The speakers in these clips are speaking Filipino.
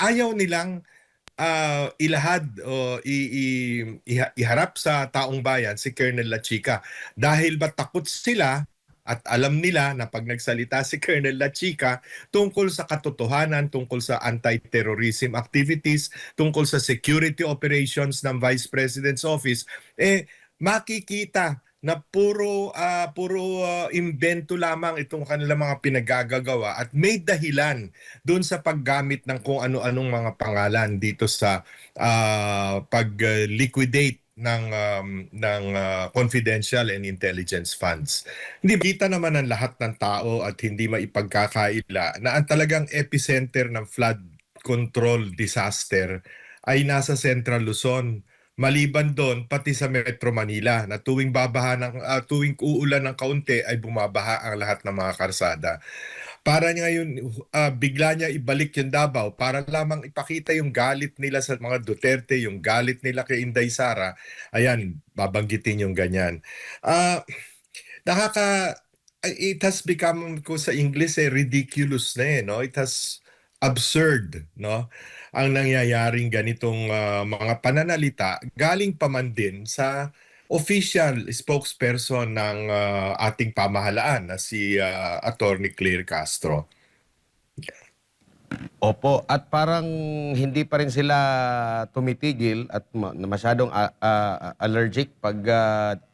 ayaw nilang ilahad o iharap sa taong bayan si Colonel La Chica. Dahil ba takot sila at alam nila na pag nagsalita si Colonel La Chica tungkol sa katotohanan, tungkol sa anti-terrorism activities, tungkol sa security operations ng Vice President's Office, makikita na puro imbento lamang itong kanilang mga pinagagagawa at may dahilan doon sa paggamit ng kung ano-anong mga pangalan dito sa pag-liquidate ng confidential and intelligence funds. Hindi kita naman ng lahat ng tao at hindi maipagkakaila na ang talagang epicenter ng flood control disaster ay nasa Central Luzon. Maliban doon, pati sa Metro Manila na tuwing uulan ng kaunti ay bumabaha ang lahat ng mga karsada. Para ngayon, bigla niya ibalik yung Davao para lamang ipakita yung galit nila sa mga Duterte, yung galit nila kay Inday Sara. Ayan, babanggitin yung ganyan. Ah, nakaka it has become ko sa English ridiculous na no? It has absurd, no? Ang nangyayaring ganitong mga pananalita galing pa man din sa official spokesperson ng ating pamahalaan na si Attorney Claire Castro. Opo, at parang hindi pa rin sila tumitigil at masyadong allergic pag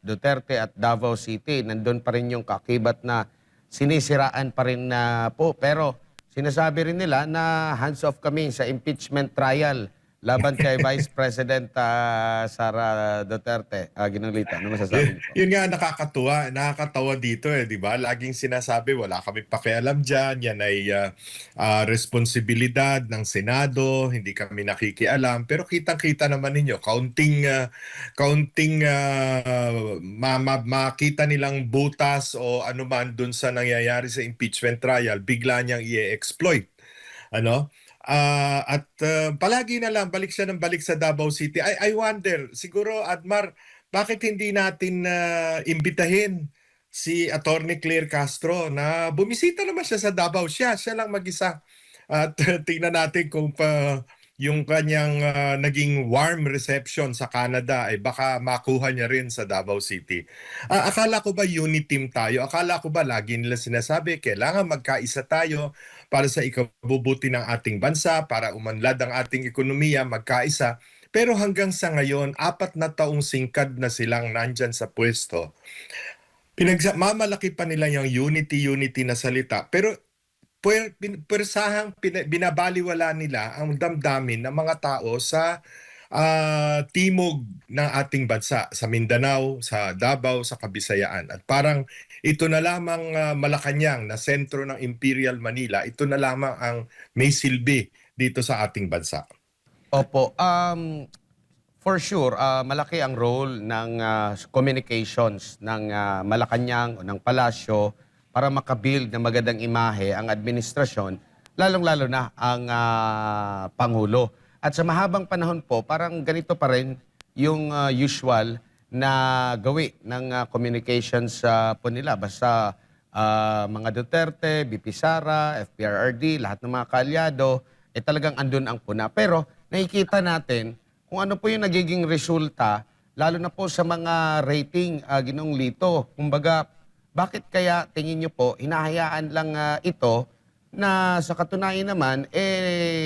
Duterte at Davao City. Nandun pa rin yung kakibat na sinisiraan pa rin na po. Pero sinasabi rin nila na hands off kami sa impeachment trial laban kay Vice President Sara Duterte. Ginulita, ano masasabi niyo po? Yun nga nakakatawa dito di ba? Laging sinasabi wala kami pakialam diyan, yan ay responsibilidad ng Senado, hindi kami nakikialam. Pero kitang-kita naman ninyo, kaunting makita nilang butas o anuman dun sa nangyayari sa impeachment trial, bigla niyang i-exploit. Ano? Palagi na lang balik siya ng balik sa Davao City. I wonder, siguro Admar, bakit hindi natin imbitahin si Attorney Claire Castro na bumisita naman siya sa Davao. Siya lang mag-isa. At tingnan natin kung yung kanyang naging warm reception sa Canada ay baka makuha niya rin sa Davao City. Akala ko ba unity team tayo? Akala ko ba lagi nila sinasabi kailangan magkaisa tayo para sa ikabubuti ng ating bansa, para umanlad ang ating ekonomiya, magkaisa. Pero hanggang sa ngayon, 4 na taong singkad na silang nandyan sa pwesto. Mamalaki pa nila yung unity na salita. Pero binabaliwala nila ang damdamin ng mga tao sa timog ng ating bansa, sa Mindanao, sa Davao, sa Kabisayaan. At parang ito na lamang Malacanang na sentro ng Imperial Manila, ito na lamang ang may silbi dito sa ating bansa. Opo, for sure, malaki ang role ng communications ng Malacanang o ng Palasyo para makabuild ng magandang imahe ang administrasyon, lalong-lalo na ang Pangulo. At sa mahabang panahon po, parang ganito pa rin yung usual na gawi ng communications po nila. Basta mga Duterte, BP Sara, FPRRD, lahat ng mga kaalyado, talagang andun ang puna. Pero nakikita natin kung ano po yung nagiging resulta, lalo na po sa mga rating, Ginoong Lito. Kumbaga, bakit kaya tingin nyo po, hinahayaan lang ito na sa katunayan naman,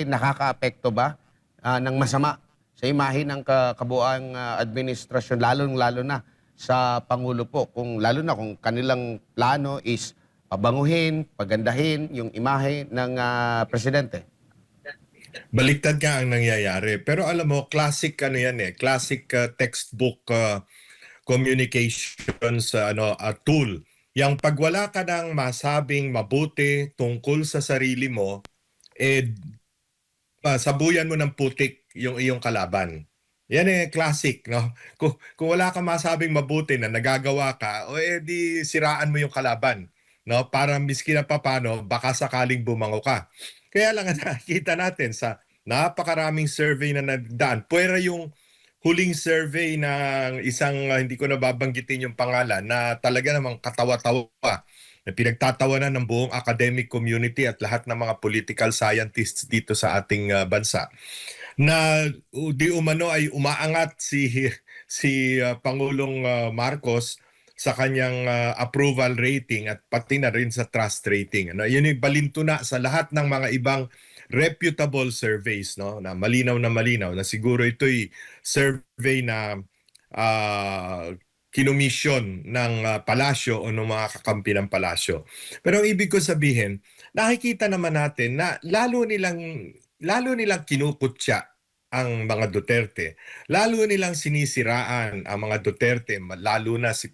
nakaka-apekto ba ng masama sa imahe ng kabuuang administrasyon, lalong-lalo na sa Pangulo po, lalo na kung kanilang plano is pabanguhin, pagandahin yung imahe ng presidente. Baliktad nga ang nangyayari. Pero alam mo, classic classic textbook communications tool. Yang pag wala ka nang masabing mabuti tungkol sa sarili mo, sabuyan mo ng putik yung iyong kalaban. Yan classic, no? Kung wala kang masabing mabuti na nagagawa ka, di siraan mo yung kalaban, no? Para miski na papano, baka sakaling bumango ka. Kaya lang nakikita natin sa napakaraming survey na nagdaan. Puwera yung huling survey ng isang hindi ko na babanggitin yung pangalan na talaga namang katawa-tawa na pinagtatawanan ng buong academic community at lahat ng mga political scientists dito sa ating bansa, na di umano ay umaangat si Pangulong Marcos sa kanyang approval rating at pati na rin sa trust rating. Ano, yun yung balintuna sa lahat ng mga ibang reputable surveys, no, na malinaw na siguro ito'y survey na uh, kinomisyon ng palasyo o ng mga kakampi ng palasyo. Pero ang ibig ko sabihin, nakikita naman natin na lalo nilang kinukutya ang mga Duterte. Lalo nilang sinisiraan ang mga Duterte, lalo na si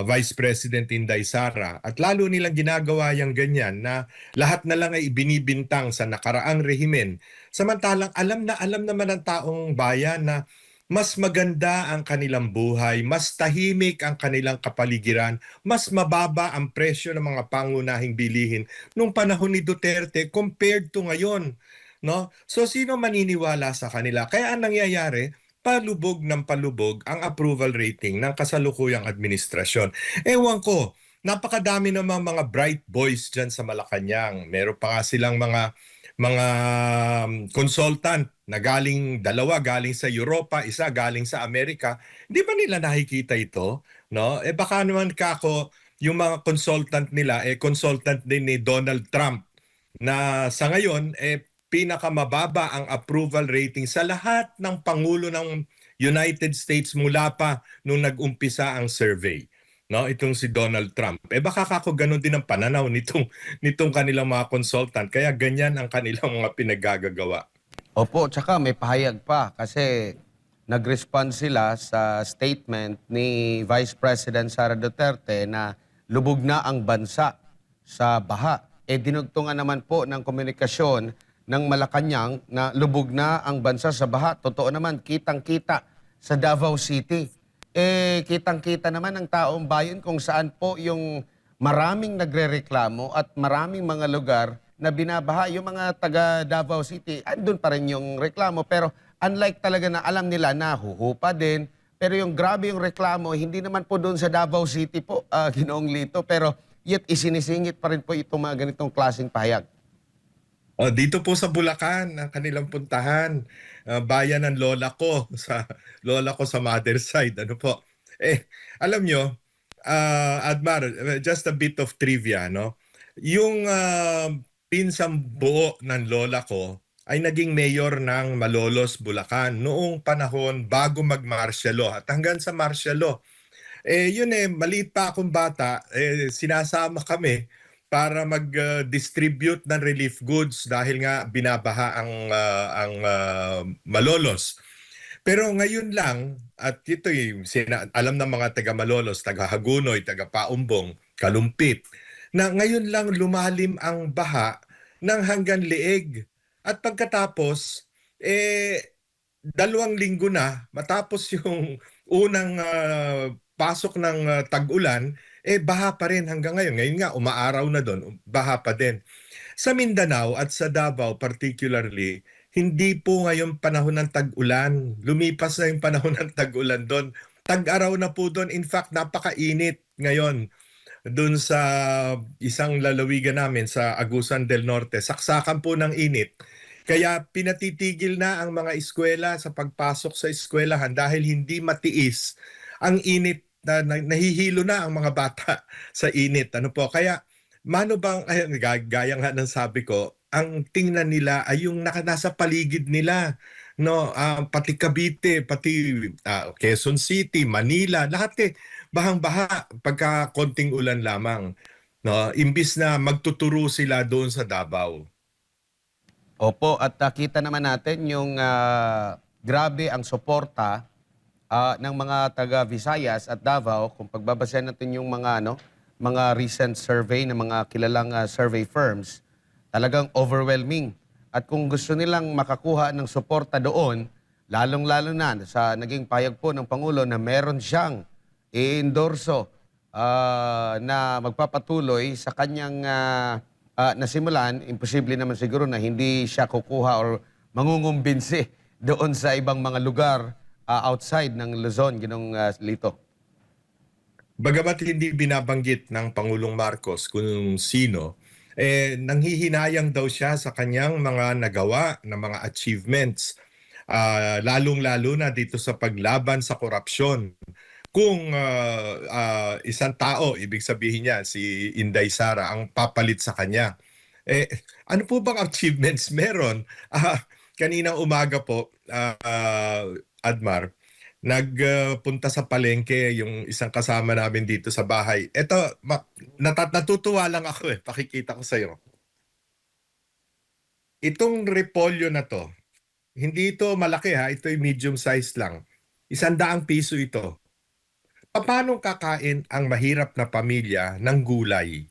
Vice President Inday Sara. At lalo nilang ginagawa yung ganyan na lahat na lang ay ibinibintang sa nakaraang rehimen. Samantalang alam naman ng taong bayan na mas maganda ang kanilang buhay, mas tahimik ang kanilang kapaligiran, mas mababa ang presyo ng mga pangunahing bilihin nung panahon ni Duterte compared to ngayon. No? So sino maniniwala sa kanila? Kaya ang nangyayari, palubog ng palubog ang approval rating ng kasalukuyang administrasyon. Ewan ko, napakadami namang mga bright boys dyan sa Malacanang. Meron pa nga silang mga consultant na dalawa galing sa Europa, isa galing sa Amerika. Hindi ba nila nakikita ito? No? Baka naman kako yung mga consultant nila consultant din ni Donald Trump na sa ngayon pinakamababa ang approval rating sa lahat ng pangulo ng United States mula pa nung nag-umpisa ang survey. No, itong si Donald Trump. Baka kako ganun din ang pananaw nitong kanilang mga consultant. Kaya ganyan ang kanilang mga pinaggagawa. Opo, tsaka may pahayag pa kasi nag-respond sila sa statement ni Vice President Sara Duterte na lubog na ang bansa sa baha. Dinugtungan naman po ng komunikasyon ng Malacanang na lubog na ang bansa sa baha. Totoo naman, kitang-kita sa Davao City. Kitang-kita naman ng taong bayan kung saan po yung maraming nagrereklamo at maraming mga lugar na binabaha. Yung mga taga Davao City, andun pa rin yung reklamo. Pero unlike talaga na alam nila na huhupa din. Pero yung grabe yung reklamo, hindi naman po doon sa Davao City po, Ginoong Lito. Pero yet isinisingit pa rin po itong mga ganitong klaseng pahayag. Dito po sa Bulacan, ang kanilang puntahan, bayan ng lola ko sa mother side. Ano po? Alam nyo, Admar, just a bit of trivia, no? Yung pinsang buo ng lola ko ay naging mayor ng Malolos, Bulacan noong panahon bago mag-martial law at hanggang sa martial law. Yun maliit pa akong bata, sinasama kami para mag-distribute ng relief goods dahil nga binabaha ang Malolos. Pero ngayon lang, at ito alam ng mga taga Malolos, taga Hagunoy, taga Paumbong, Kalumpit, na ngayon lang lumalim ang baha ng hanggang leeg. At pagkatapos, 2 linggo na matapos yung unang pasok ng tag-ulan, baha pa rin hanggang ngayon. Ngayon nga, umaaraw na doon, baha pa din. Sa Mindanao at sa Davao particularly, hindi po ngayon panahon ng tag-ulan. Lumipas na yung panahon ng tag-ulan doon. Tag-araw na po doon. In fact, napakainit ngayon doon sa isang lalawigan namin sa Agusan del Norte. Saksakan po ng init. Kaya pinatitigil na ang mga eskwela sa pagpasok sa eskwelahan dahil hindi matiis ang init na nahihilo na ang mga bata sa init. Ano po? Kaya mano bang gaya nga ng sabi ko, ang tingnan nila ay yung nasa paligid nila, no, pati Cavite, pati Quezon City, Manila, lahat bahang-baha pagka konting ulan lamang, no, imbis na magtuturo sila doon sa Davao. Opo, at nakita naman natin yung grabe ang suporta ng mga taga Visayas at Davao kung pagbabasehan natin yung mga recent survey ng mga kilalang survey firms, talagang overwhelming. At kung gusto nilang makakuha ng suporta doon, lalong-lalo na sa naging payag po ng Pangulo na meron siyang i-endorso na magpapatuloy sa kanyang nasimulan, imposible naman siguro na hindi siya kukuha or mangungumbinsi doon sa ibang mga lugar outside ng Luzon, Ginong Lito. Bagamat hindi binabanggit ng Pangulong Marcos kung sino, nanghihinayang daw siya sa kanyang mga nagawa na mga achievements. Lalong-lalo na dito sa paglaban sa korupsyon. Kung isang tao, ibig sabihin niya si Inday Sara, ang papalit sa kanya. Eh, ano po bang achievements meron? Kaninang umaga po, Admar, nagpunta sa palengke yung isang kasama namin dito sa bahay. Ito, natutuwa lang ako pakikita ko sa'yo. Itong repolyo na to, hindi ito malaki ito ay medium size lang. 100 piso ito. Paano kakain ang mahirap na pamilya ng gulay?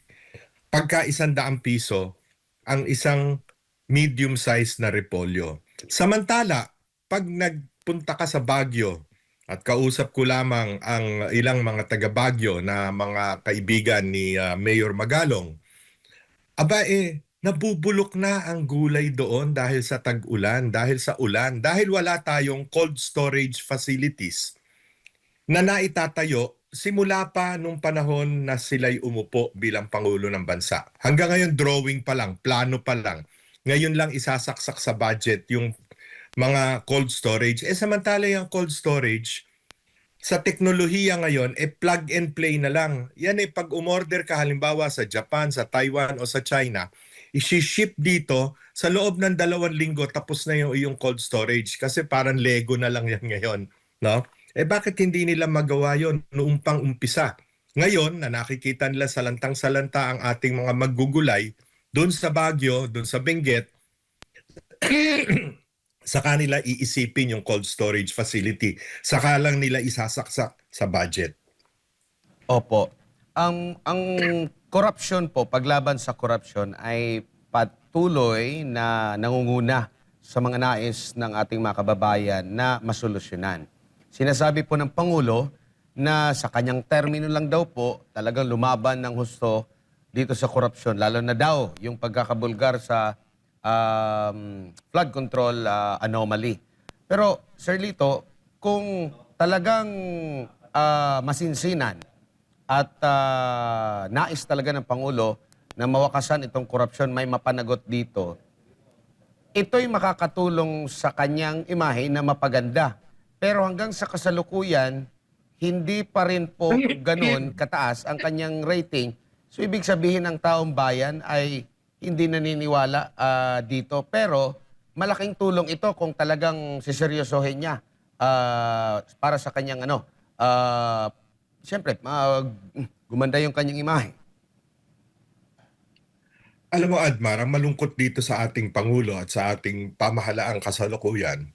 Pagka 100 piso ang isang medium size na repolyo. Samantala, pag nagpunta ka sa Baguio at kausap ko lamang ang ilang mga taga Baguio na mga kaibigan ni Mayor Magalong, nabubulok na ang gulay doon dahil sa tag-ulan, dahil sa ulan, dahil wala tayong cold storage facilities na naitatayo simula pa nung panahon na sila'y umupo bilang Pangulo ng Bansa. Hanggang ngayon, drawing pa lang, plano pa lang. Ngayon lang isasaksak sa budget yung mga cold storage. Samantala yung cold storage, sa teknolohiya ngayon, plug and play na lang. Yan pag umorder ka halimbawa sa Japan, sa Taiwan o sa China, isi-ship dito sa loob ng 2 linggo tapos na yung iyong cold storage kasi parang Lego na lang yan ngayon, no? Bakit hindi nila magawa yon noong pang-umpisa? Ngayon na nakikita nila salantang-salanta ang ating mga maggugulay doon sa Baguio, doon sa Benguet, sa kanila iisipin yung cold storage facility. Saka lang nila isasaksak sa budget. Opo. Ang corruption po, paglaban sa corruption ay patuloy na nangunguna sa mga nais ng ating mga kababayan na masolusyonan. Sinasabi po ng Pangulo na sa kanyang termino lang daw po talagang lumaban ng husto dito sa korupsyon, lalo na daw yung pagkakabulgar sa flood control anomaly. Pero Sir Lito, kung talagang masinsinan at nais talaga ng Pangulo na mawakasan itong korupsyon, may mapanagot dito, ito'y makakatulong sa kanyang imahe na mapaganda. Pero hanggang sa kasalukuyan, hindi pa rin po ganun kataas ang kanyang rating. So ibig sabihin ng taong bayan ay hindi naniniwala dito. Pero malaking tulong ito kung talagang siseryosohin niya para sa kanyang siyempre, gumanda yung kanyang imahe. Alam mo, Admar, ang malungkot dito sa ating Pangulo at sa ating pamahalaang kasalukuyan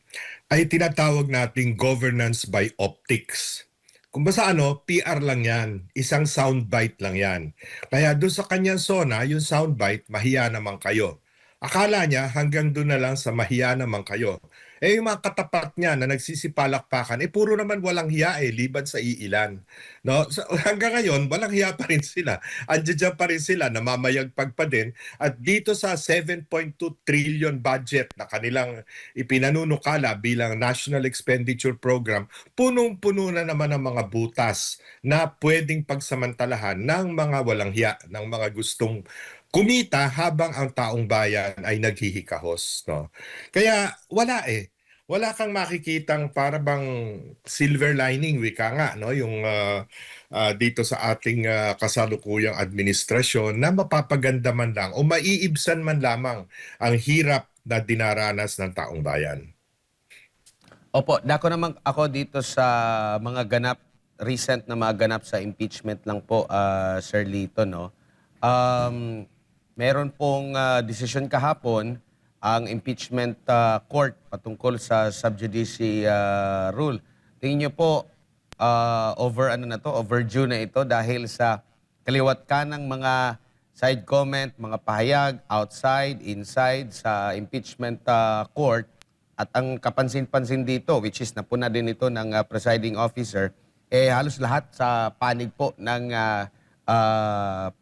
ay tinatawag nating governance by optics. Kung basta PR lang yan. Isang soundbite lang yan. Kaya doon sa kanyang zona, yung soundbite, mahiya naman kayo. Akala niya hanggang doon na lang sa mahiya naman kayo. Yung mga katapat niya na nagsisipalakpakan, puro naman walang hiya liban sa iilan. No? So, hanggang ngayon, walang hiya pa rin sila. Andiyan pa rin sila, namamayagpag pa din. At dito sa 7.2 trillion budget na kanilang ipinanunukala bilang National Expenditure Program, punong-puno na naman ang mga butas na pwedeng pagsamantalahan ng mga walang hiya, ng mga gustong kumita habang ang taong bayan ay naghihikahos, no? Kaya wala kang makikitang para bang silver lining, wika nga, no? Yung dito sa ating kasalukuyang administrasyon na mapapaganda man lang o maiibsan man lamang ang hirap na dinaranas ng taong bayan. Opo, dako naman ako dito sa mga recent na mga ganap sa impeachment lang po, Sir Lito, no? Meron pong desisyon kahapon ang impeachment court patungkol sa sub judice rule. Tingin niyo po, overdue na ito dahil sa kaliwat kanang mga side comment, mga pahayag, outside, inside sa impeachment court. At ang kapansin-pansin dito, which is napuna din ito ng presiding officer, halos lahat sa panig po ng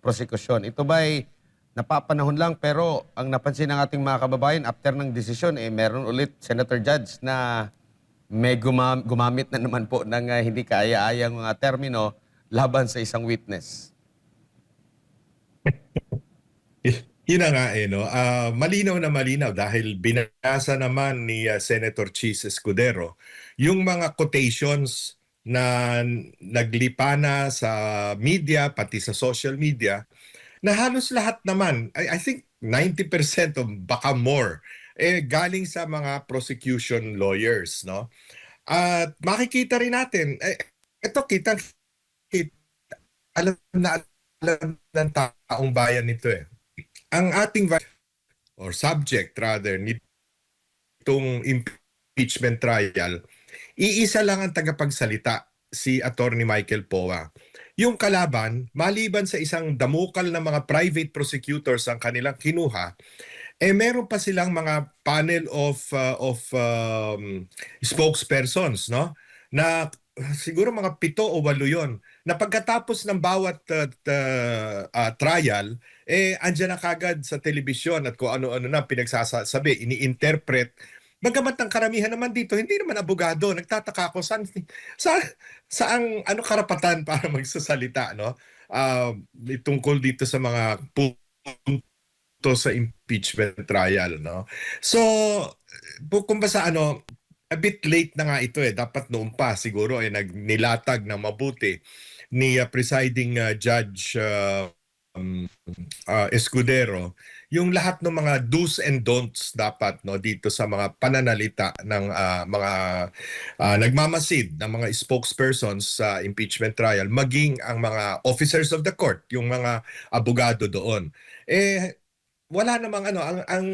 prosekusyon. Ito ba'y napapanahon lang pero ang napansin ng ating mga kababayan after ng desisyon, meron ulit Senator Judge na may gumamit na naman po ng hindi kaaya-ayang mga termino laban sa isang witness. Yun na nga no. Malinaw na malinaw dahil binasa naman ni Senator Chis Escudero yung mga quotations na naglipana sa media, pati sa social media, na halos lahat naman, I think 90% o baka more, galing sa mga prosecution lawyers, no? At makikita rin natin, ito kitang alam na alam ng taong bayan nito eh. Ang ating or subject rather nitong impeachment trial, iisa lang ang tagapagsalita, si Attorney Michael Poa. Yung kalaban, maliban sa isang damukal na mga private prosecutors ang kanilang kinuha, meron pa silang mga panel of spokespersons, no? Na siguro mga 7 o 8 yon. Na pagkatapos ng bawat trial, andyan na kagad sa telebisyon at kung ano-ano na pinagsasabi, ini-interpret. Bagamat ang karamihan naman dito, hindi naman abogado. Nagtataka ako sa, saang ano karapatan para magsasalita, no? Tungkol dito sa mga punto sa impeachment trial, no? So, kung ba sa a bit late na nga ito dapat noon pa siguro nilatag na mabuti ni presiding judge Escudero yung lahat ng mga do's and don'ts dapat no dito sa mga pananalita ng mga nagmamasid ng mga spokespersons sa impeachment trial, maging ang mga officers of the court, yung mga abogado doon. Wala namang ang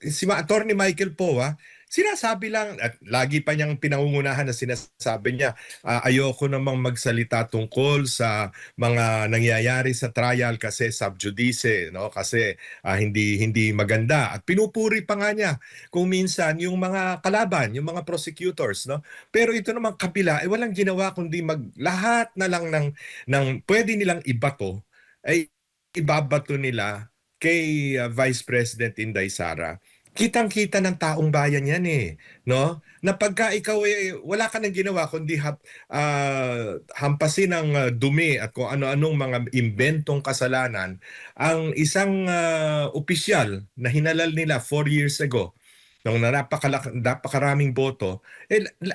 si Attorney Michael Poa, sinasabi lang at lagi pa niyang pinangungunahan na sinasabi niya, ayoko namang magsalita tungkol sa mga nangyayari sa trial kasi sub judice, no? Kasi hindi maganda. At pinupuri pa nga niya kung minsan yung mga kalaban, yung mga prosecutors, no? Pero ito namang kabila, walang ginawa kundi lahat na lang ng pwede nilang ibato ay ibabato nila kay Vice President Inday Sara. Kitang-kita ng taong bayan yan no? Na pagka ikaw wala ka nang ginawa kundi hampasin ng dumi at kung ano-anong mga imbentong kasalanan ang isang opisyal na hinalal nila 4 years ago nung napakaraming boto,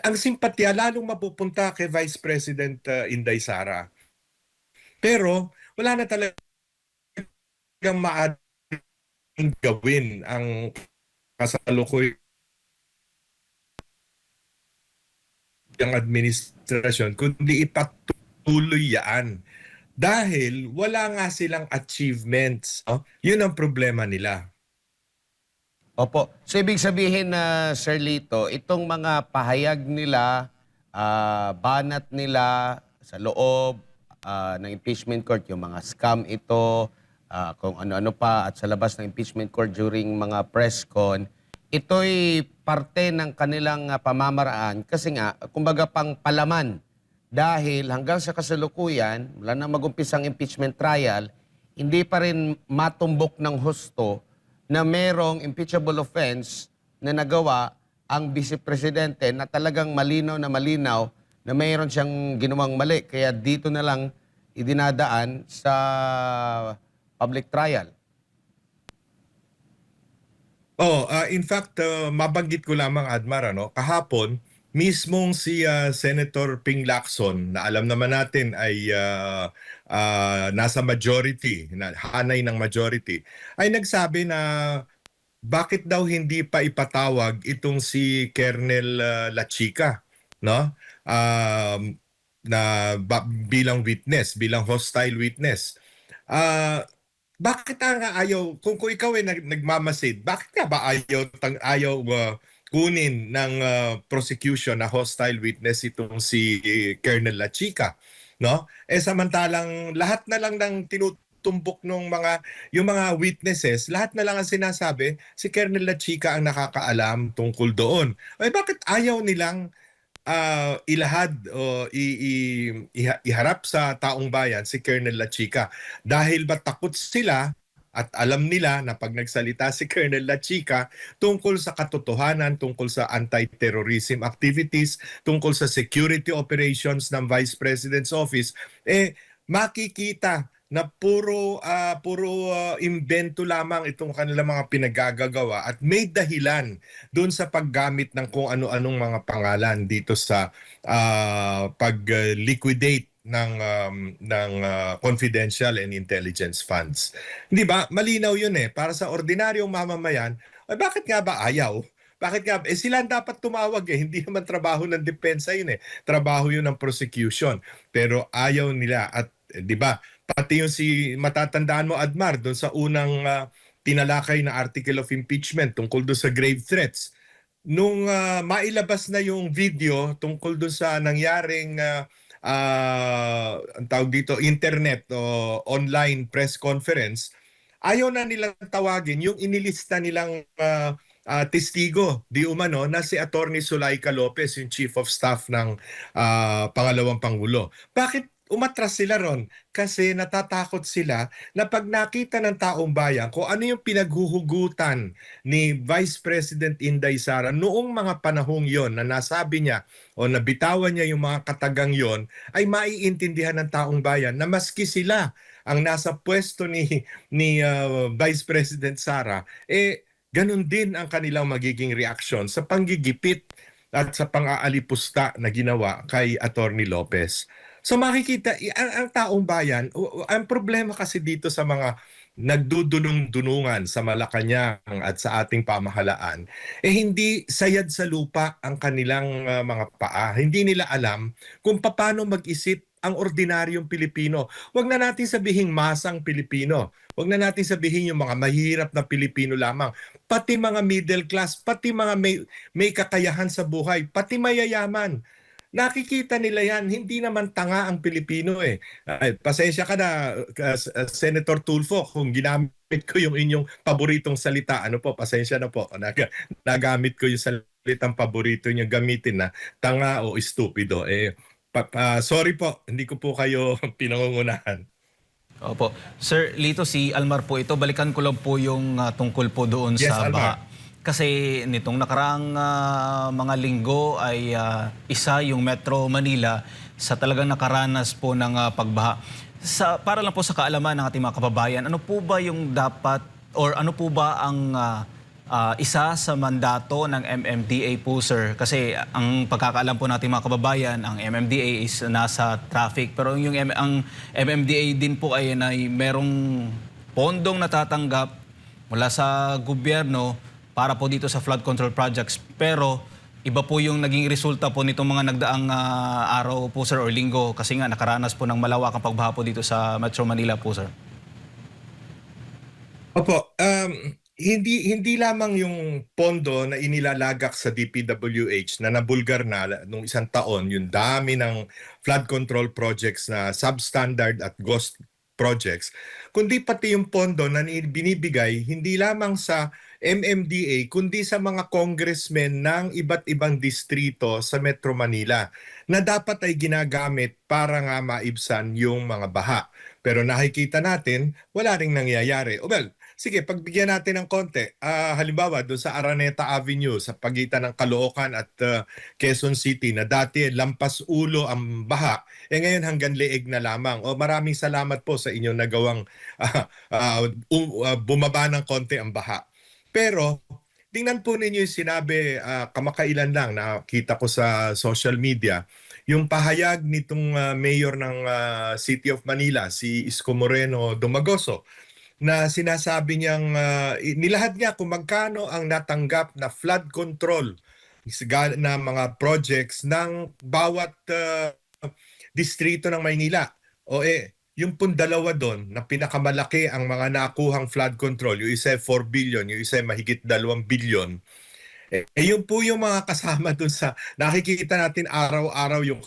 ang simpatya lalong mapupunta kay Vice President Inday Sara. Pero wala na talagang maaaring gawin ang kasalukuyang administrasyon kundi ipatuloy yan. Dahil wala nga silang achievements. No? Yun ang problema nila. Opo. So ibig sabihin na Sir Lito, itong mga pahayag nila, banat nila sa loob ng impeachment court, yung mga scam ito, kung ano-ano pa at sa labas ng impeachment court during mga press con, ito'y parte ng kanilang pamamaraan kasi nga, kumbaga pang palaman. Dahil hanggang sa kasalukuyan, wala na magumpisang impeachment trial, hindi pa rin matumbok ng husto na merong impeachable offense na nagawa ang Vice Presidente na talagang malinaw na mayroon siyang ginawang mali. Kaya dito na lang idinadaan sa public trial. In fact, mabanggit ko lamang Admar, kahapon, mismong si Senator Ping Lacson, na alam naman natin ay nasa majority, hanay ng majority, ay nagsabi na bakit daw hindi pa ipatawag itong si Colonel Lachica, no? Bilang witness, bilang hostile witness. Bakit nga ayaw, kung ikaw nagmamasid, bakit nga ba ayaw kunin ng prosecution na hostile witness itong si Colonel Lachica, no? Samantalang lahat na lang ng tinutumbok yung mga witnesses, lahat na lang ang sinasabi, si Colonel Lachica ang nakakaalam tungkol doon. Bakit ayaw nilang ilahad o iharap sa taong bayan si Colonel Lachica? Dahil ba takot sila at alam nila na pag nagsalita si Colonel Lachica tungkol sa katotohanan, tungkol sa anti-terrorism activities, tungkol sa security operations ng Vice President's Office, makikita na puro imbento lamang itong kanilang mga pinagagagawa at may dahilan doon sa paggamit ng kung ano-anong mga pangalan dito sa pag-liquidate ng confidential and intelligence funds. Hindi ba? Malinaw 'yun eh. Para sa ordinaryong mamamayan, ay bakit nga ba ayaw? Bakit nga? Eh sila ang dapat tumawag eh. Hindi naman trabaho ng depensa yun eh. Trabaho yun ng prosecution. Pero ayaw nila at di ba? Pati yung si matatandaan mo Admar doon sa unang tinalakay na article of impeachment tungkol doon sa grave threats. Nung mailabas na yung video tungkol doon sa nangyaring ang tawag dito internet o online press conference, ayaw na nilang tawagin yung inilista nilang testigo di umano na si Attorney Zulaika Lopez, yung Chief of Staff ng pangalawang Pangulo. Bakit umatras sila ron? Kasi natatakot sila na pag nakita ng taong bayan kung ano yung pinaghuhugutan ni Vice President Inday Sara noong mga panahong yon na nasabi niya o nabitawan niya yung mga katagang yon, ay maiintindihan ng taong bayan na maski sila ang nasa pwesto ni Vice President Sara, ganun din ang kanilang magiging reaksyon sa panggigipit at sa pang-aalipusta na ginawa kay Attorney Lopez. So makikita, ang taong bayan, ang problema kasi dito sa mga nagdudunong-dunungan sa Malacanang at sa ating pamahalaan, hindi sayad sa lupa ang kanilang mga paa. Hindi nila alam kung paano mag-isip ang ordinaryong Pilipino. Huwag na natin sabihing masang Pilipino. Huwag na natin sabihin yung mga mahirap na Pilipino lamang. Pati mga middle class, pati mga may kakayahan sa buhay, pati mayayaman. Nakikita nila yan, hindi naman tanga ang Pilipino eh. Ay, pasensya ka na, Senator Tulfo, kung ginamit ko yung inyong paboritong salita. Ano po, pasensya na po. Nagamit ko yung salitang paborito niyo gamitin na tanga o estupido. Sorry po, hindi ko po kayo pinangungunahan. Opo. Sir Lito, si Almar po ito. Balikan ko lang po yung tungkol po doon Yes, sa Almar. baha. Kasi nitong nakaraang mga linggo ay isa yung Metro Manila sa talagang nakaranas po ng pagbaha. Para lang po sa kaalaman ng ating mga kababayan, ano po ba yung dapat or ano po ba ang isa sa mandato ng MMDA po, sir? Kasi ang pagkakaalam po natin mga kababayan, ang MMDA is nasa traffic. Pero ang MMDA din po ay merong pondong natatanggap mula sa gobyerno para po dito sa flood control projects. Pero iba po yung naging resulta po nitong mga nagdaang araw po, sir, or linggo. Kasi nga nakaranas po ng malawakang pagbaha po dito sa Metro Manila po, sir. Opo, hindi lamang yung pondo na inilalagak sa DPWH na nabulgar na nung isang taon, yung dami ng flood control projects na substandard at ghost projects, kundi pati yung pondo na binibigay hindi lamang sa MMDA kundi sa mga congressmen ng iba't ibang distrito sa Metro Manila na dapat ay ginagamit para nga maibsan yung mga baha. Pero nakikita natin, wala ring nangyayari. Well, sige, pagbigyan natin ng konti. Halimbawa, doon sa Araneta Avenue, sa pagitan ng Caloocan at Quezon City, na dati lampas ulo ang baha, ngayon hanggang leeg na lamang. Maraming salamat po sa inyong nagawang bumaba ng konti ang baha. Pero, tingnan po ninyo yung sinabi kamakailan lang, nakita ko sa social media, yung pahayag nitong mayor ng City of Manila, si Isko Moreno Domagoso, na sinasabi niyang nilahad niya kung magkano ang natanggap na flood control na mga projects ng bawat distrito ng Maynila. Yung pong dalawa doon na pinakamalaki ang mga nakuhang flood control, yung isa 4 billion, yung isa mahigit 2 billion. Yun po yung mga kasama doon sa nakikita natin araw-araw yung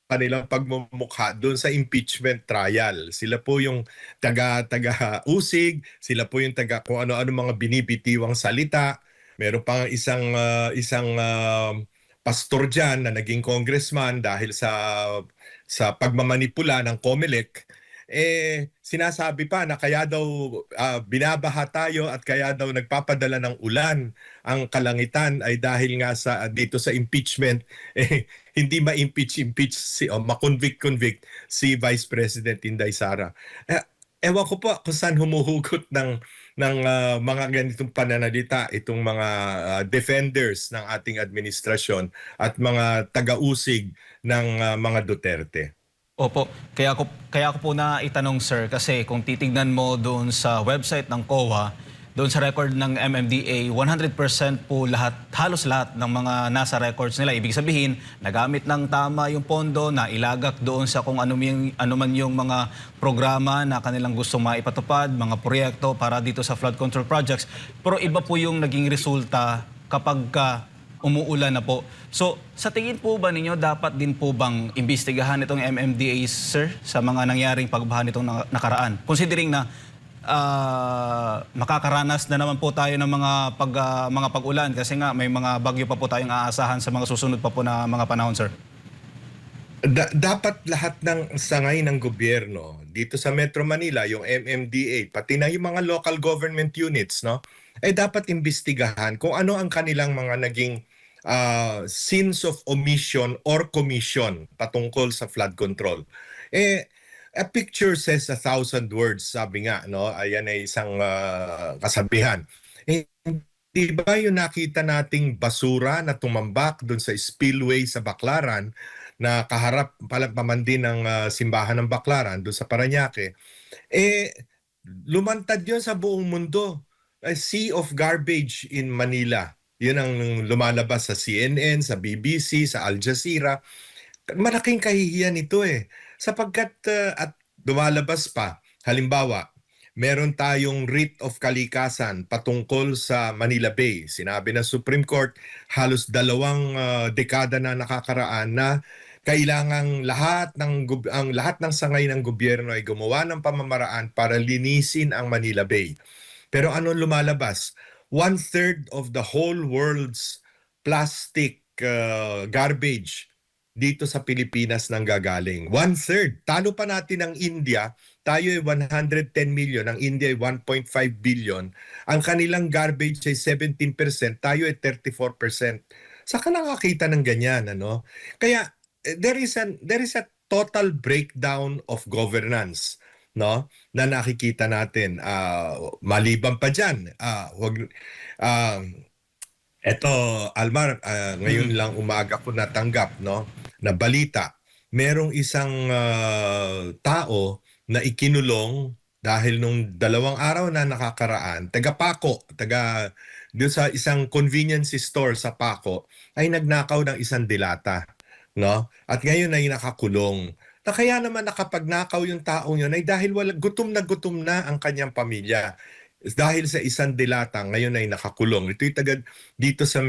kanilang pagmumukha doon sa impeachment trial. Sila po yung taga-usig, sila po yung taga kung ano-ano mga binibitiwang salita. Meron pa isang pastor diyan na naging congressman dahil sa pagmamanipula ng COMELEC. sinasabi pa na kaya daw binabaha tayo at kaya daw nagpapadala ng ulan ang kalangitan ay dahil nga sa dito sa impeachment hindi ma-impeach si o ma-convict si Vice President Inday Sara. Ewan ko po kung saan humuhugot ng mga ganitong pananalita itong mga defenders ng ating administrasyon at mga taga-usig ng mga Duterte. Opo, kaya ko po na itanong sir kasi kung titignan mo doon sa website ng COA, doon sa record ng MMDA, 100% po halos lahat ng mga nasa records nila. Ibig sabihin, nagamit ng tama yung pondo na ilagak doon sa kung ano man yung mga programa na kanilang gustong maipatupad, mga proyekto para dito sa flood control projects. Pero iba po yung naging resulta kapag umuulan na po. So, sa tingin po ba ninyo, dapat din po bang imbestigahan itong MMDA, sir, sa mga nangyaring pagbaha nitong nakaraan? Considering na makakaranas na naman po tayo ng mga pag-ulan kasi nga may mga bagyo pa po tayong aasahan sa mga susunod pa po na mga panahon, sir. Dapat lahat ng sangay ng gobyerno dito sa Metro Manila, yung MMDA, pati na yung mga local government units, no? Dapat imbestigahan kung ano ang kanilang mga naging sins of omission or commission patungkol sa flood control. A picture says 1,000 words, sabi nga, no? Ayan ay isang kasabihan. Di ba yung nakita nating basura na tumambak doon sa spillway sa Baclaran na kaharap paman din ng simbahan ng Baclaran doon sa Parañaque, lumantad yun sa buong mundo. A sea of garbage in Manila. Yun ang lumalabas sa CNN, sa BBC, sa Al Jazeera. Malaking kahihiyan ito sapagkat at lumalabas pa, halimbawa, meron tayong writ of kalikasan patungkol sa Manila Bay. Sinabi ng Supreme Court, halos 2 dekada na nakakaraan na kailangang lahat ng sangay ng gobyerno ay gumawa ng pamamaraan para linisin ang Manila Bay. Pero ano lumalabas? 1/3 of the whole world's plastic garbage dito sa Pilipinas nang gagaling. 1/3. Talo pa natin ang India. Tayo ay 110 million. Ang India ay 1.5 billion. Ang kanilang garbage ay 17%. Tayo ay 34%. Saka nakakita ng ganyan, ano? Kaya there is a total breakdown of governance, no, na nakikita natin. Maliban pa dyan, eto, Almar, ngayon lang umaga ko natanggap, no, na balita. Merong isang tao na ikinulong dahil nung 2 araw na nakakaraan, taga doon sa isang convenience store sa Paco, ay nagnakaw ng isang dilata, no? At ngayon ay nakakulong. Na kaya naman nakapagnakaw yung taong yun ay dahil gutom na ang kanyang pamilya. Dahil sa isang dilata, ngayon ay nakakulong. Ito'y dito sa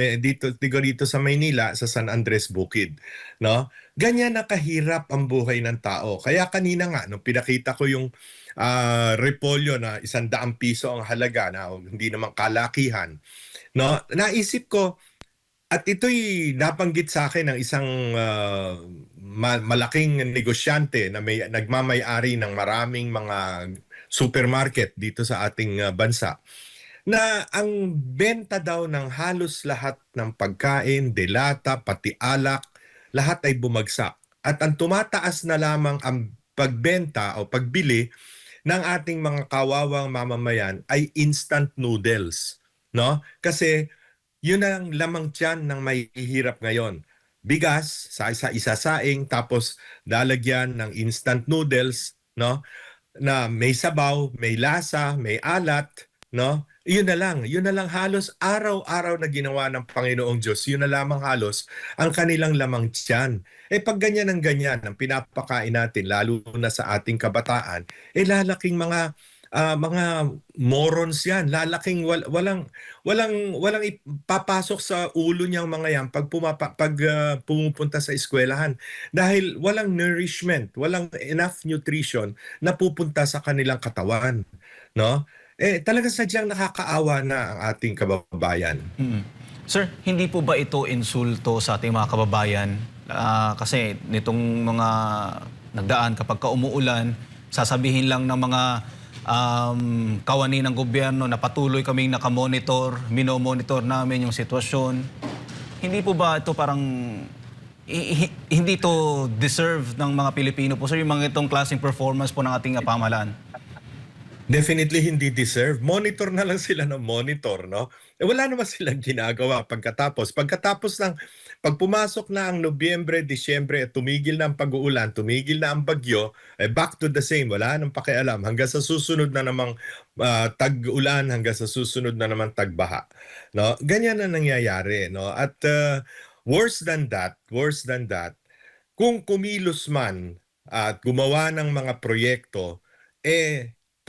Maynila, sa San Andres Bukid, no? Ganyan na kahirap ang buhay ng tao. Kaya kanina nga nung pinakita ko yung repolyo na 100 piso ang halaga na hindi naman kalakihan, no? Naisip ko, at ito'y nabanggit sa akin ng isang malaking negosyante na nagmamay-ari ng maraming mga supermarket dito sa ating bansa, na ang benta daw ng halos lahat ng pagkain, delata, pati alak, lahat ay bumagsak. At ang tumataas na lamang ang pagbenta o pagbili ng ating mga kawawang mamamayan ay instant noodles, no? Kasi yun ang lamang tiyan ng may hirap ngayon. Bigas, sa isasaing, tapos lalagyan ng instant noodles, no? Na may sabaw, may lasa, may alat, no? Yun na lang halos araw-araw na ginawa ng Panginoong Diyos. Yun na lamang halos ang kanilang lamang tiyan. Pag ganyan ang pinapakain natin, lalo na sa ating kabataan, lalaking mga morons yan. Lalaking walang ipapasok sa ulo niyang mga yan pag pumupunta sa eskwelahan. Dahil walang nourishment, walang enough nutrition na pupunta sa kanilang katawan, no? Talagang sadyang nakakaawa na ang ating kababayan. Sir, hindi po ba ito insulto sa ating mga kababayan? Kasi nitong mga nagdaan kapag umuulan, sasabihin lang ng mga kawani ng gobyerno na patuloy kaming nakamonitor, minomonitor namin yung sitwasyon. Hindi po ba ito parang hindi to deserve ng mga Pilipino po, sir, yung mga itong klaseng performance po ng ating pamahalaan? Definitely hindi deserve. Monitor na lang sila ng monitor, no? Wala naman silang ginagawa pagkatapos. Pag pumasok na ang Nobyembre, Disyembre, at tumigil na ang pag-uulan, tumigil na ang bagyo, back to the same. Wala nang pakialam. Hanggang sa susunod na namang tag-ulan, hanggang sa susunod na namang tagbaha. No? Ganyan na nangyayari, no? At worse than that, kung kumilos man at gumawa ng mga proyekto,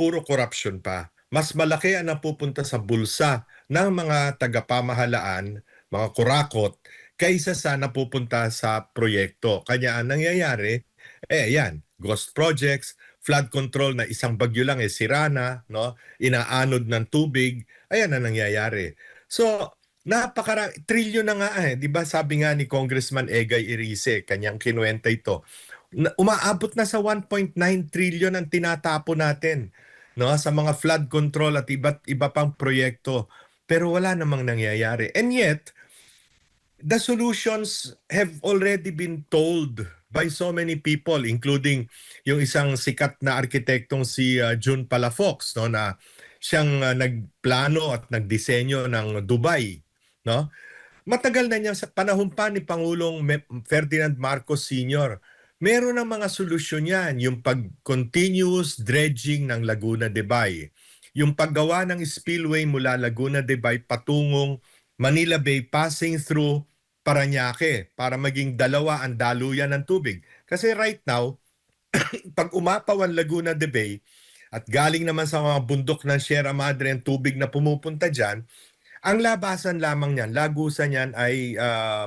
puro corruption pa. Mas malaki ang napupunta sa bulsa ng mga tagapamahalaan, mga kurakot, kaysa sa napupunta sa proyekto. Kanya ang nangyayari, yan, ghost projects, flood control na isang bagyo lang sira na, no? Inaanod ng tubig, ayan ang nangyayari. So, trilyon na nga 'di ba sabi nga ni Congressman Egay Irice, kanyang kinuwenta ito. Umaabot na sa 1.9 trillion ang tinatapo natin, no, sa mga flood control at iba't iba pang proyekto. Pero wala namang nangyayari. And yet, the solutions have already been told by so many people, including yung isang sikat na arkitektong si June Palafox, no, na siyang nagplano at nagdisenyo ng Dubai, no? Matagal na niya sa panahon pa ni Pangulong Ferdinand Marcos Sr. Meron ng mga solusyon yan, yung pag-continuous dredging ng Laguna de Bay, yung paggawa ng spillway mula Laguna de Bay patungong Manila Bay passing through Parañaque para maging dalawa ang daluyan ng tubig. Kasi right now, pag umapaw ang Laguna de Bay at galing naman sa mga bundok ng Sierra Madre ang tubig na pumupunta dyan, ang labasan lamang niyan, lagusan niyan ay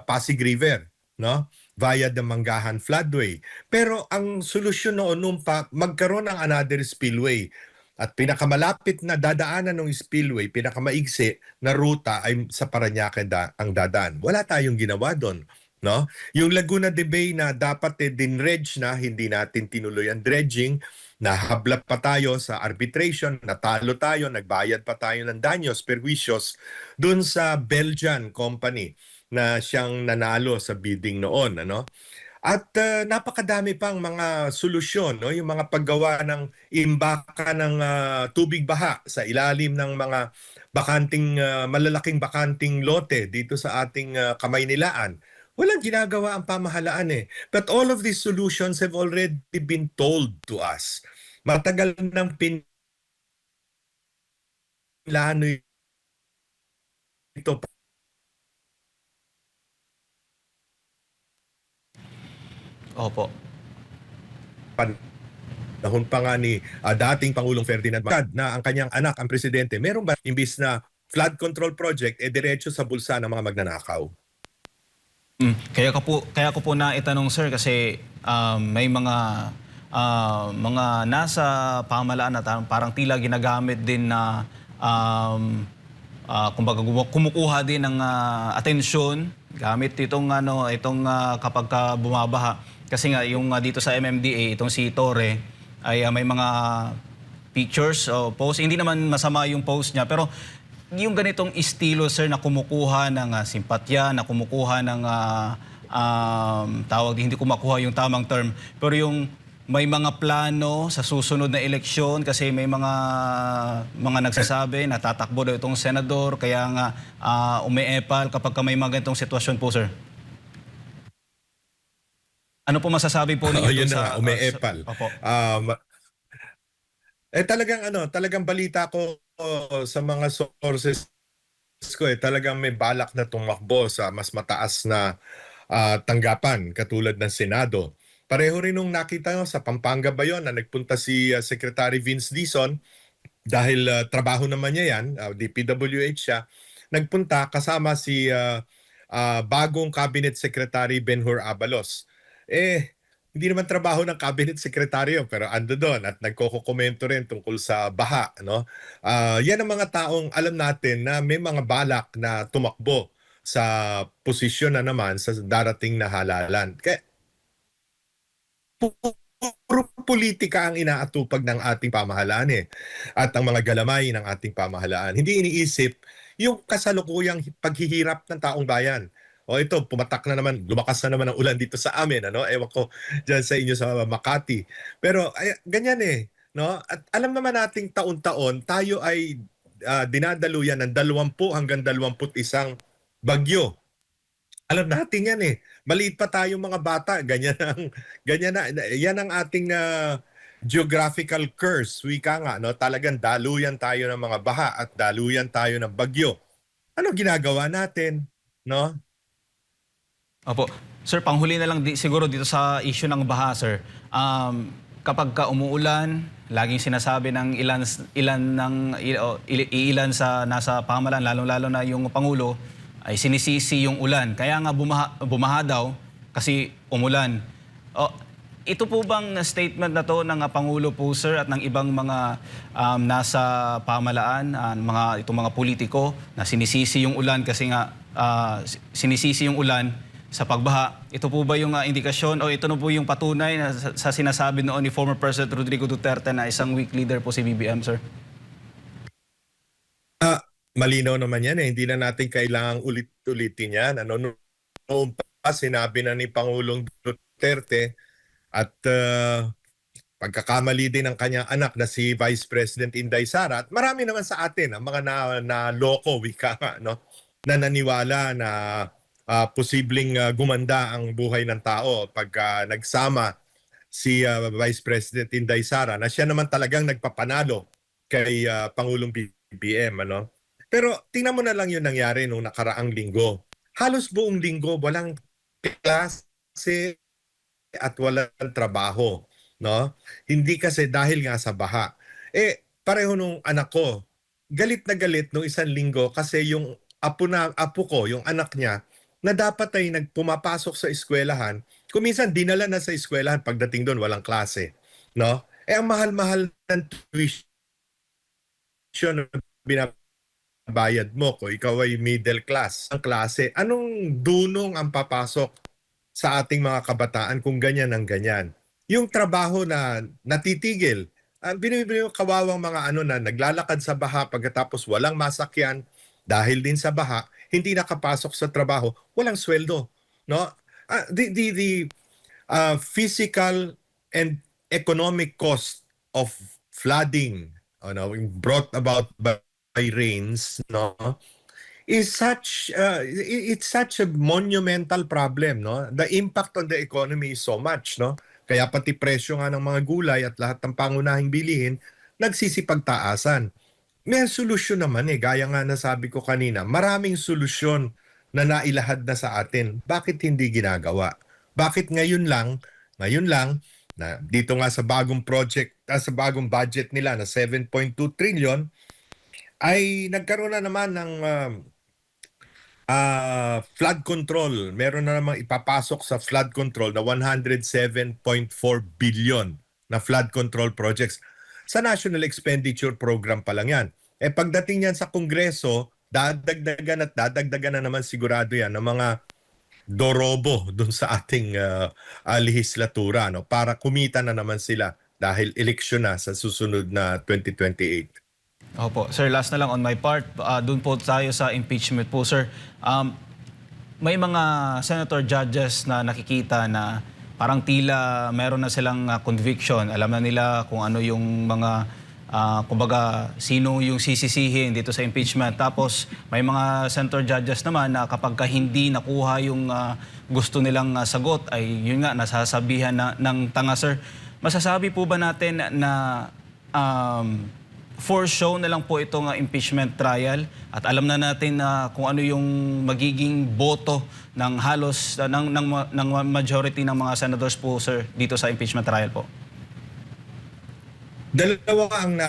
Pasig River, no? Via the Manggahan Floodway. Pero ang solusyon noon nung magkaroon ng another spillway at pinakamalapit na dadaanan ng spillway, pinakamaigsi na ruta ay sa Parañaque ang dadaan. Wala tayong ginawa doon, no? Yung Laguna de Bay na dapat dinredge na, hindi natin tinuloy ang dredging, nahabla pa tayo sa arbitration, natalo tayo, nagbayad pa tayo ng danyos, perwisyos dun sa Belgian company na siyang nanalo sa bidding noon, ano? At napakadami pang mga solusyon, no? Yung mga paggawa ng imbaka ng tubig baha sa ilalim ng mga malalaking bakanting lote dito sa ating Kamaynilaan. Walang ginagawa ang pamahalaan But all of these solutions have already been told to us. Matagal nang pinlano ito Opo. panahon pa nga ni dating Pangulong Ferdinand Marcos na ang kanyang anak, ang presidente, meron ba imbis na flood control project, diretso sa bulsa ng mga magnanakaw? Kaya ko po na itanong, sir, kasi may mga nasa pamahalaan na parang tila ginagamit din na kumbaga kumukuha din ng atensyon gamit itong kapag bumabaha. Kasi nga yung dito sa MMDA, itong si Torre ay may mga pictures o post. Hindi naman masama yung post niya, pero yung ganitong estilo, sir, na kumukuha ng simpatya, na kumukuha ng hindi ko makuha yung tamang term, pero yung may mga plano sa susunod na eleksyon kasi may mga nagsasabi na tatakbo daw itong senador, kaya nga umeepal kapag may mga ganitong sitwasyon po, sir. Ano po masasabi po ninyo Yun dun na nga, umeepal. Opo. Talagang balita ko sa mga sources ko talagang may balak na tumakbo sa mas mataas na tanggapan katulad ng Senado. Pareho rin nung nakita nyo sa Pampanga ba yun na nagpunta si Secretary Vince Dizon dahil trabaho naman niya yan, DPWH siya, nagpunta kasama si bagong Cabinet Secretary Benhur Abalos. Hindi naman trabaho ng cabinet secretary yun, pero ando doon at nagkokomento rin tungkol sa baha, no? Yan ang mga taong alam natin na may mga balak na tumakbo sa posisyon na naman sa darating na halalan. Kaya puro politika ang inaatupag ng ating pamahalaan at ang mga galamay ng ating pamahalaan. Hindi iniisip yung kasalukuyang paghihirap ng taong bayan. O ito, pumatak na naman, lumakas na naman ang ulan dito sa amin, ano? Ewan ko dyan sa inyo sa Makati. Pero ganyan no? At alam naman nating taon-taon tayo ay dinadaluyan ng 20 hanggang 21 bagyo. Alam natin yan Maliit pa tayong mga bata, yan ang ating geographical curse, wika nga, no? Talagang daluyan tayo ng mga baha at daluyan tayo ng bagyo. Ano ginagawa natin, no? Opo. Sir, panghuli na lang siguro dito sa issue ng baha, sir. Kapag ka umuulan, laging sinasabi ng ilan sa nasa pamahalaan, lalong-lalo na yung Pangulo, ay sinisisi yung ulan. Kaya nga bumaha daw kasi umulan. Ito po bang statement na to ng Pangulo po, sir, at ng ibang mga nasa pamahalaan, itong mga politiko na sinisisi yung ulan kasi nga sinisisi yung ulan sa pagbaha? Ito po ba yung indikasyon o ito na po yung patunay na sa sinasabi noon ni former President Rodrigo Duterte na isang weak leader po si BBM, sir? Malinaw naman yan Hindi na natin kailangang ulit-ulitin yan. Noong pa, sinabi na ni Pangulong Duterte at pagkakamali din ng kanyang anak na si Vice President Inday Sara. At marami naman sa atin, ang mga na-loko, wika nga, no? Na naniwala na posibleng gumanda ang buhay ng tao pag nagsama si Vice President Inday Sara na siya naman talagang nagpapanalo kay Pangulong BBM, ano? Pero tingnan mo na lang yung nangyari nung nakaraang linggo. Halos buong linggo walang klase at walang trabaho, no? Hindi kasi dahil nga sa baha. Pareho nung anak ko, galit na galit nung isang linggo kasi yung apo ko, yung anak niya, na dapat ay nagpumapasok sa eskwelahan, kuminsan dinala na sa eskwelahan pagdating doon walang klase, no? Ang mahal-mahal ng tuition na bayad mo ko, ikaw ay middle class ang klase. Anong dunong ang papasok sa ating mga kabataan kung ganyan ang ganyan? Yung trabaho na natitigil, binibili yung kawawang mga na naglalakad sa baha pagkatapos walang masakyan dahil din sa baha, hindi nakapasok sa trabaho, walang sweldo, no? The physical and economic cost of flooding, brought about by rains, no, is it's such a monumental problem, no? The impact on the economy is so much, no? Kaya pati presyo nga ng mga gulay at lahat ng pangunahing bilihin nagsisipagtaasan. May solusyon naman gaya nga na sabi ko kanina, maraming solusyon na nailahad na sa atin. Bakit hindi ginagawa? Bakit ngayon lang na dito nga sa bagong project, sa bagong budget nila na 7.2 trillion ay nagkaroon na naman ng flood control. Meron na namang ipapasok sa flood control na 107.4 billion na flood control projects. Sa National Expenditure Program pa lang yan. Pagdating yan sa Kongreso, dadagdagan na naman sigurado yan ng mga dorobo dun sa ating lehislatura, no? Para kumita na naman sila dahil eleksyon na sa susunod na 2028. Opo. Sir, last na lang on my part. Doon po tayo sa impeachment po, sir. May mga senator judges na nakikita na parang tila meron na silang conviction. Alam na nila kung ano yung mga, kumbaga, sino yung sisisihin dito sa impeachment. Tapos may mga senator judges naman na kapag hindi nakuha yung gusto nilang sagot, ay yun nga, nasasabihan ng tanga, sir. Masasabi po ba natin na for show na lang po itong impeachment trial at alam na natin na kung ano yung magiging boto ng halos ng majority ng mga senators po, sir, dito sa impeachment trial po? Dalawa ang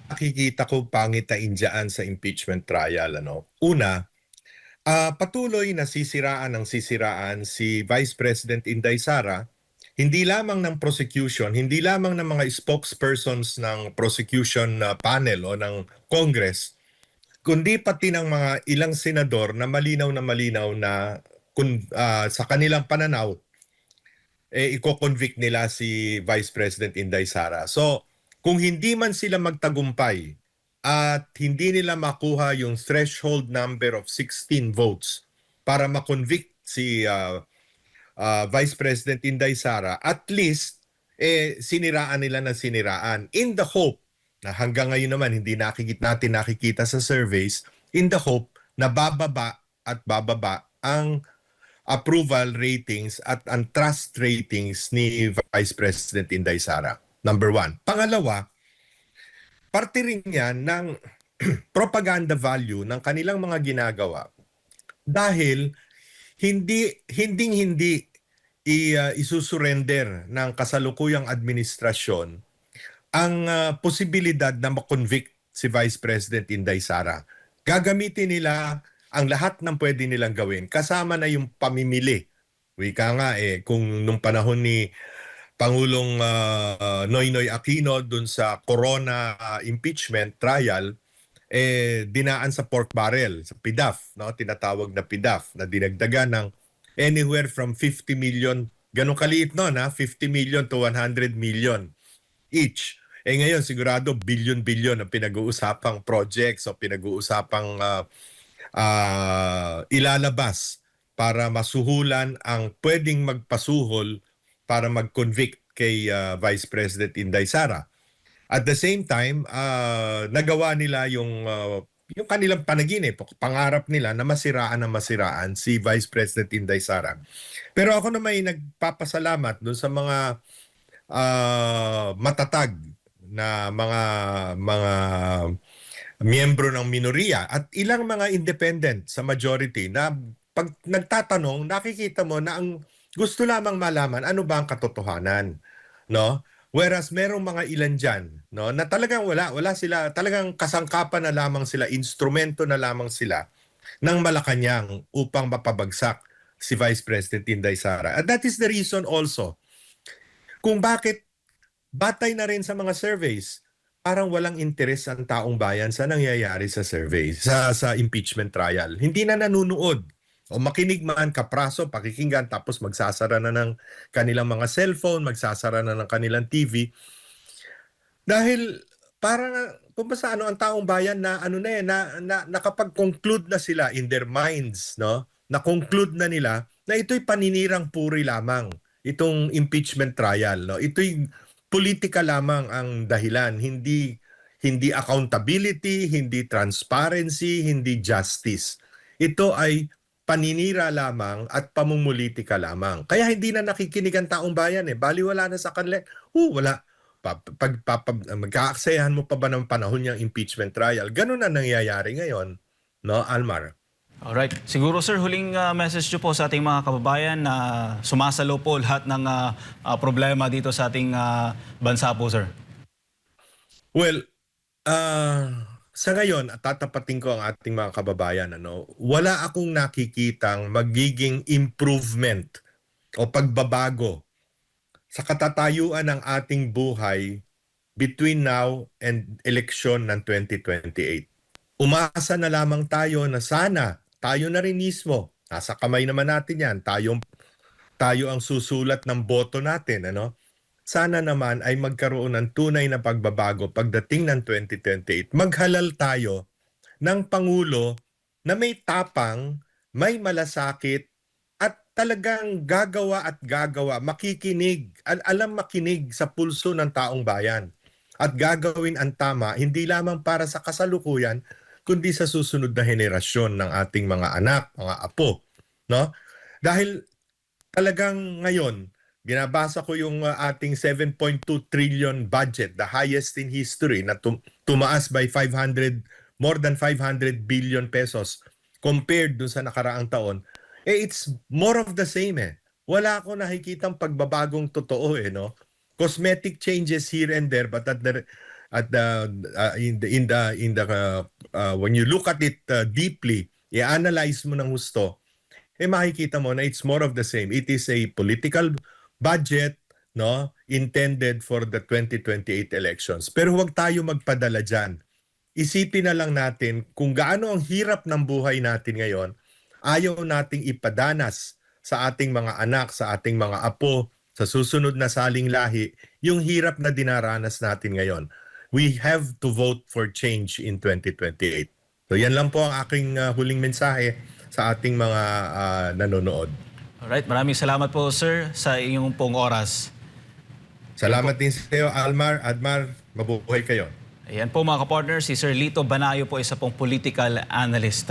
nakikita ko pangitain dyan sa impeachment trial. Una, patuloy na sisiraan si Vice President Inday Sara, hindi lamang ng prosecution, hindi lamang ng mga spokespersons ng prosecution panel o ng Congress, kundi pati ng mga ilang senador na malinaw na sa kanilang pananaw iko-convict nila si Vice President Inday Sara. So, kung hindi man sila magtagumpay at hindi nila makuha yung threshold number of 16 votes para ma-convict si Vice President Inday Sara, at least siniraan nila ng siniraan in the hope na hanggang ngayon naman hindi natin nakikita sa surveys, in the hope na bababa at bababa ang approval ratings at ang trust ratings ni Vice President Inday Sara. Number one. Pangalawa, parte rin yan ng propaganda value ng kanilang mga ginagawa dahil hindi isusurrender ng kasalukuyang administrasyon ang posibilidad na makonvict si Vice President Inday Sara. Gagamitin nila ang lahat ng pwede nilang gawin, kasama na yung pamimili. Wika nga kung nung panahon ni Pangulong Noynoy Aquino dun sa Corona impeachment trial, dinaan sa pork barrel, sa PDAF, no? Tinatawag na PDAF, na dinagdagan ng anywhere from 50 million, ganun kaliit no, 50 million to 100 million each. Ngayon sigurado billion-billion ang pinag-uusapang projects o pinag-uusapang ilalabas para masuhulan ang pwedeng magpasuhol para mag-convict kay Vice President Inday Sara. At the same time, nagawa nila yung kanilang panaginip, pangarap nila na masiraan si Vice President Inday Sara. Pero ako na may nagpapasalamat dun sa mga matatag na mga miyembro ng minoriya at ilang mga independent sa majority na pag nagtatanong, nakikita mo na ang gusto lamang malaman ano ba ang katotohanan, no? Whereas merong mga ilan dyan, no, na talagang wala sila, talagang kasangkapan na lamang sila, instrumento na lamang sila ng Malacanang upang mapabagsak si Vice President Inday Sara. And that is the reason also kung bakit batay na rin sa mga surveys, parang walang interes ang taong bayan sa nangyayari sa surveys, sa impeachment trial. Hindi na nanunood. O makinig man, kapraso, pakikinggan, tapos magsasara na ng kanilang mga cellphone, magsasara na ng kanilang TV. Dahil parang kung basta ang taong bayan na nakapag-conclude na sila in their minds, no? Na-conclude na nila na ito'y paninirang puri lamang, itong impeachment trial, no? Ito'y politika lamang ang dahilan, hindi accountability, hindi transparency, hindi justice. Ito ay paninira lamang at pamumulitika lamang. Kaya hindi na nakikinig ang taong bayan baliwala na sa kanila. Wala. Magkaaksayahan mo pa ba ng panahon yung impeachment trial? Ganun na nangyayari ngayon, no, Almar? Alright. Siguro sir, huling message nyo po sa ating mga kababayan na sumasalo po lahat ng problema dito sa ating bansa po, sir. Well, sa ngayon, at tatapatin ko ang ating mga kababayan, wala akong nakikitang magiging improvement o pagbabago sa katatayuan ng ating buhay between now and election ng 2028. Umasa na lamang tayo na sana tayo na rin mismo, nasa kamay naman natin yan, tayo ang susulat ng boto natin, sana naman ay magkaroon ng tunay na pagbabago pagdating ng 2028. Maghalal tayo ng Pangulo na may tapang, may malasakit, at talagang gagawa, makikinig, makinig sa pulso ng taong bayan. At gagawin ang tama, hindi lamang para sa kasalukuyan, kundi sa susunod na henerasyon ng ating mga anak, mga apo. No? Dahil talagang ngayon, binabasa ko yung ating 7.2 trillion budget, the highest in history, na tumaas by more than 500 billion pesos compared dun sa nakaraang taon. It's more of the same Wala ako nakikitang pagbabagong totoo no? Cosmetic changes here and there, but when you look at it deeply, i-analyze mo ng husto, makikita mo na it's more of the same. It is a political budget, no, intended for the 2028 elections. Pero huwag tayo magpadala dyan. Isipin na lang natin kung gaano ang hirap ng buhay natin ngayon, ayaw nating ipadanas sa ating mga anak, sa ating mga apo, sa susunod na saling lahi yung hirap na dinaranas natin ngayon. We have to vote for change in 2028. So yan lang po ang aking huling mensahe sa ating mga nanonood. Alright, maraming salamat po sir sa inyong pong oras. Salamat din sa iyo, Almar, Admar, mabuhay kayo. Ayan po mga kapartner, si Sir Lito Banayo po isa pong political analyst.